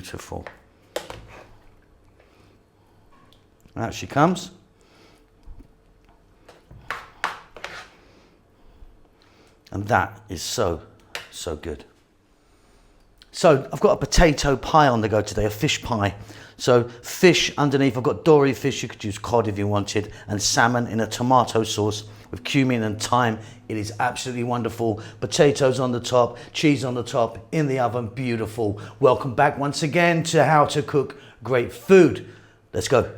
beautiful. Out she comes. And that is so, so good. So I've got a potato pie on the go today, a fish pie. So fish underneath, I've got dory fish, you could use cod if you wanted, and salmon in a tomato sauce with cumin and thyme. It is absolutely wonderful. Potatoes on the top, cheese on the top, in the oven, beautiful. Welcome back once again to How to Cook Great Food. Let's go.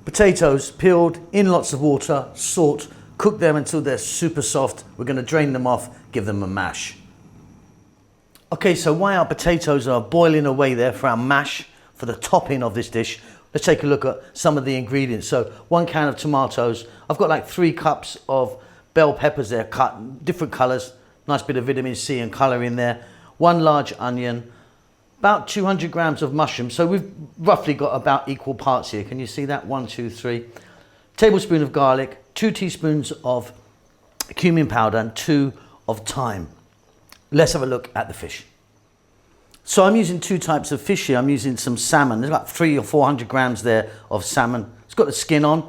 Potatoes peeled in lots of water, salt, cook them until they're super soft. We're going to drain them off, give them a mash. Okay, so while our potatoes are boiling away there for our mash, for the topping of this dish, let's take a look at some of the ingredients. So 1 can of tomatoes. I've got like 3 cups of bell peppers there, cut different colors. Nice bit of vitamin C and color in there. 1 large onion. About 200 grams of mushroom. So we've roughly got about equal parts here. Can you see that? 1, 2, 3. Tablespoon of garlic, 2 teaspoons of cumin powder, and 2 of thyme. Let's have a look at the fish. So I'm using 2 types of fish here. I'm using some salmon. There's about 300 or 400 grams there of salmon. It's got the skin on.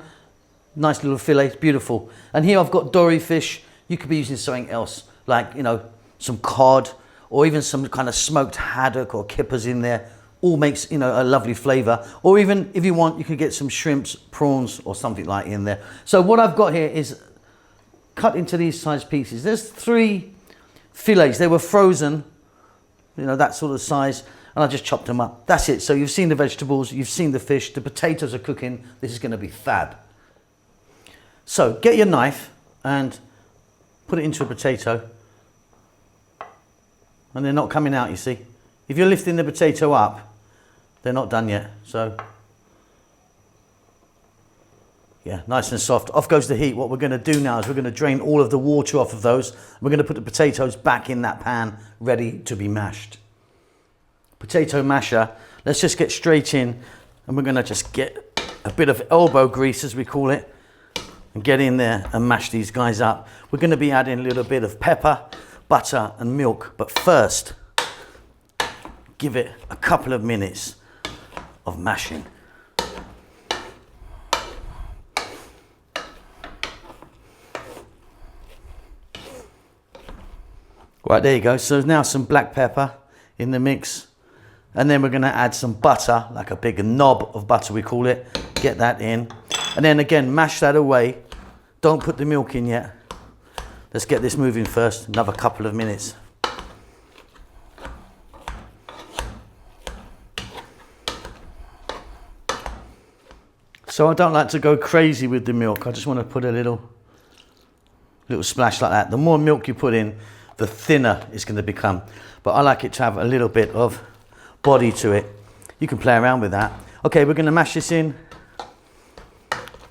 Nice little fillet, beautiful. And here I've got dory fish. You could be using something else, like, you know, some cod, or even some kind of smoked haddock or kippers in there. All makes, you know, a lovely flavor. Or even if you want, you could get some shrimps, prawns, or something like in there. So what I've got here is cut into these size pieces. There's 3 fillets. They were frozen, you know, that sort of size, and I just chopped them up. That's it. So you've seen the vegetables, you've seen the fish, the potatoes are cooking. This is going to be fab. So get your knife and put it into a potato. And they're not coming out, you see. If you're lifting the potato up, they're not done yet. So, yeah, nice and soft. Off goes the heat. What we're going to do now is we're going to drain all of the water off of those. We're going to put the potatoes back in that pan, ready to be mashed. Potato masher. Let's just get straight in, and we're going to just get a bit of elbow grease, as we call it, and get in there and mash these guys up. We're going to be adding a little bit of pepper, butter and milk, but first give it a couple of minutes of mashing. Right, there you go. So now some black pepper in the mix, and then we're going to add some butter, like a big knob of butter we call it. Get that in, and then again mash that away. Don't put the milk in yet. Let's get this moving first, another couple of minutes. So I don't like to go crazy with the milk. I just want to put a little splash like that. The more milk you put in, the thinner it's going to become. But I like it to have a little bit of body to it. You can play around with that. Okay, we're going to mash this in.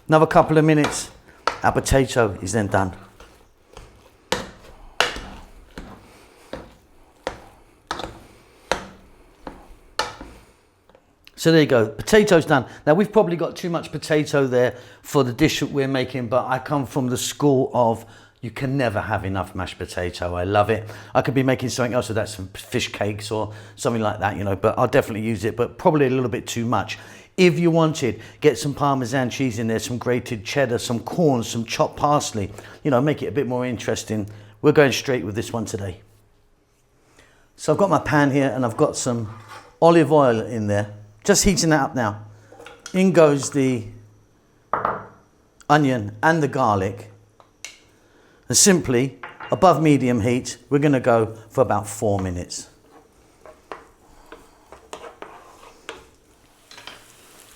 Another couple of minutes. Our potato is then done. So there you go, potatoes done. Now we've probably got too much potato there for the dish that we're making, but I come from the school of you can never have enough mashed potato. I love it. I could be making something else with that, some fish cakes or something like that, you know, but I'll definitely use it, but probably a little bit too much. If you wanted, get some Parmesan cheese in there, some grated cheddar, some corn, some chopped parsley, you know, make it a bit more interesting. We're going straight with this one today. So I've got my pan here and I've got some olive oil in there. Just heating that up now. In goes the onion and the garlic. And simply, above medium heat, we're going to go for about 4 minutes.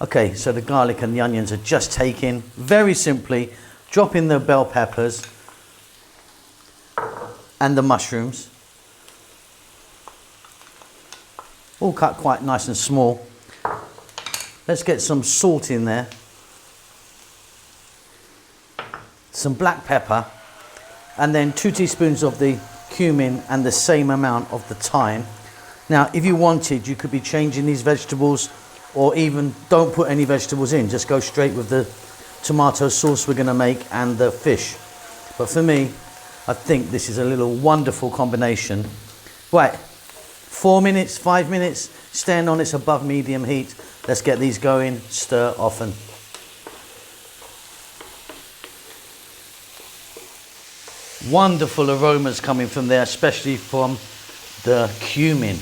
Okay, so the garlic and the onions are just taken. Very simply, drop in the bell peppers and the mushrooms. All cut quite nice and small. Let's get some salt in there, some black pepper, and then 2 teaspoons of the cumin and the same amount of the thyme. Now, if you wanted, you could be changing these vegetables, or even don't put any vegetables in, just go straight with the tomato sauce we're going to make and the fish. But for me, I think this is a little wonderful combination. Right, 4 minutes, 5 minutes, staying on this above medium heat. Let's get these going, stir often. Wonderful aromas coming from there, especially from the cumin.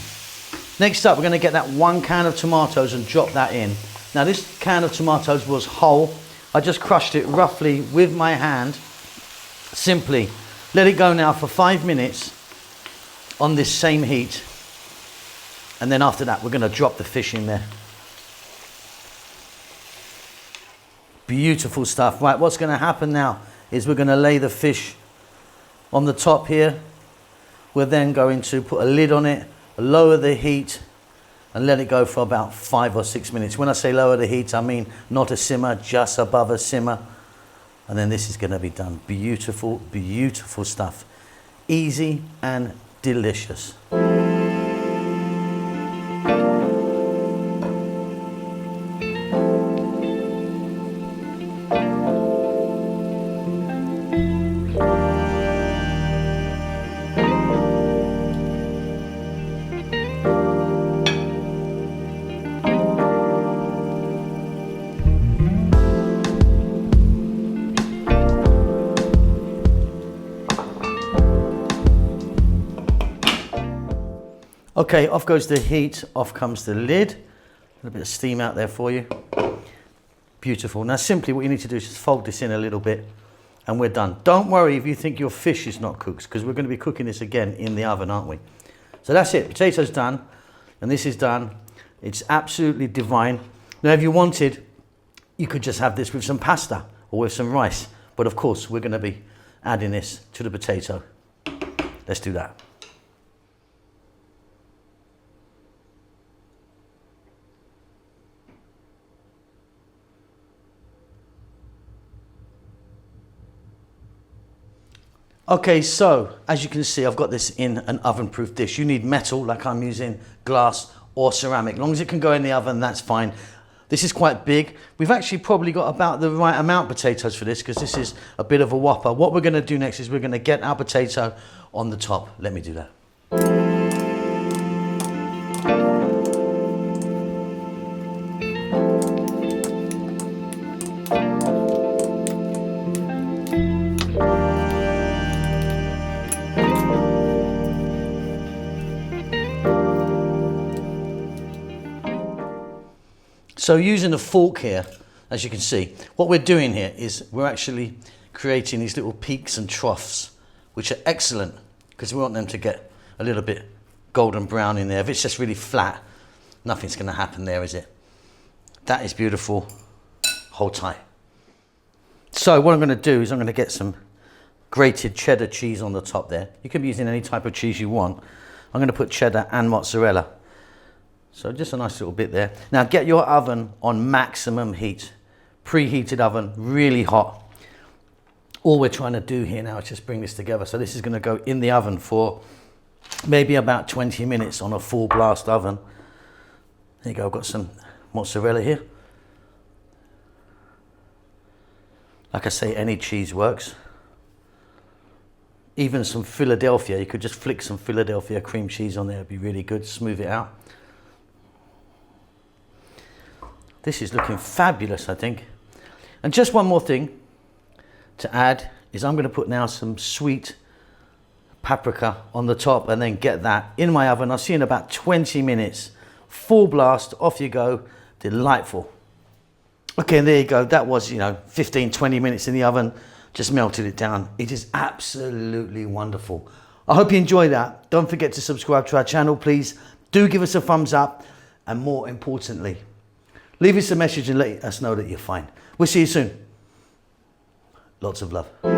Next up, we're going to get that 1 can of tomatoes and drop that in. Now this can of tomatoes was whole. I just crushed it roughly with my hand. Simply let it go now for 5 minutes on this same heat. And then after that, we're going to drop the fish in there. Beautiful stuff. Right, what's going to happen now is we're going to lay the fish on the top here. We're then going to put a lid on it, lower the heat, and let it go for about 5 or 6 minutes. When I say lower the heat, I mean not a simmer, just above a simmer. And then this is going to be done. Beautiful, beautiful stuff. Easy and delicious. Okay, off goes the heat, off comes the lid. A little bit of steam out there for you. Beautiful. Now simply what you need to do is just fold this in a little bit and we're done. Don't worry if you think your fish is not cooked, because we're going to be cooking this again in the oven, aren't we? So that's it. Potatoes done and this is done. It's absolutely divine. Now if you wanted, you could just have this with some pasta or with some rice. But of course, we're going to be adding this to the potato. Let's do that. Okay, so as you can see, I've got this in an oven-proof dish. You need metal, like I'm using, glass or ceramic. As long as it can go in the oven, that's fine. This is quite big. We've actually probably got about the right amount of potatoes for this, because this is a bit of a whopper. What we're going to do next is we're going to get our potato on the top. Let me do that. So using a fork here, as you can see, what we're doing here is we're actually creating these little peaks and troughs, which are excellent because we want them to get a little bit golden brown in there. If it's just really flat, nothing's going to happen there, is it? That is beautiful. Hold tight. So what I'm going to do is I'm going to get some grated cheddar cheese on the top there. You can be using any type of cheese you want. I'm going to put cheddar and mozzarella. So just a nice little bit there. Now get your oven on maximum heat. Preheated oven, really hot. All we're trying to do here now is just bring this together. So this is going to go in the oven for maybe about 20 minutes on a full blast oven. There you go, I've got some mozzarella here. Like I say, any cheese works. Even some Philadelphia, you could just flick some Philadelphia cream cheese on there, it'd be really good, smooth it out. This is looking fabulous, I think. And just one more thing to add is I'm going to put now some sweet paprika on the top and then get that in my oven. I'll see you in about 20 minutes. Full blast, off you go. Delightful. Okay, and there you go. That was, 15, 20 minutes in the oven. Just melted it down. It is absolutely wonderful. I hope you enjoyed that. Don't forget to subscribe to our channel, please. Do give us a thumbs up. And more importantly, leave us a message and let us know that you're fine. We'll see you soon. Lots of love.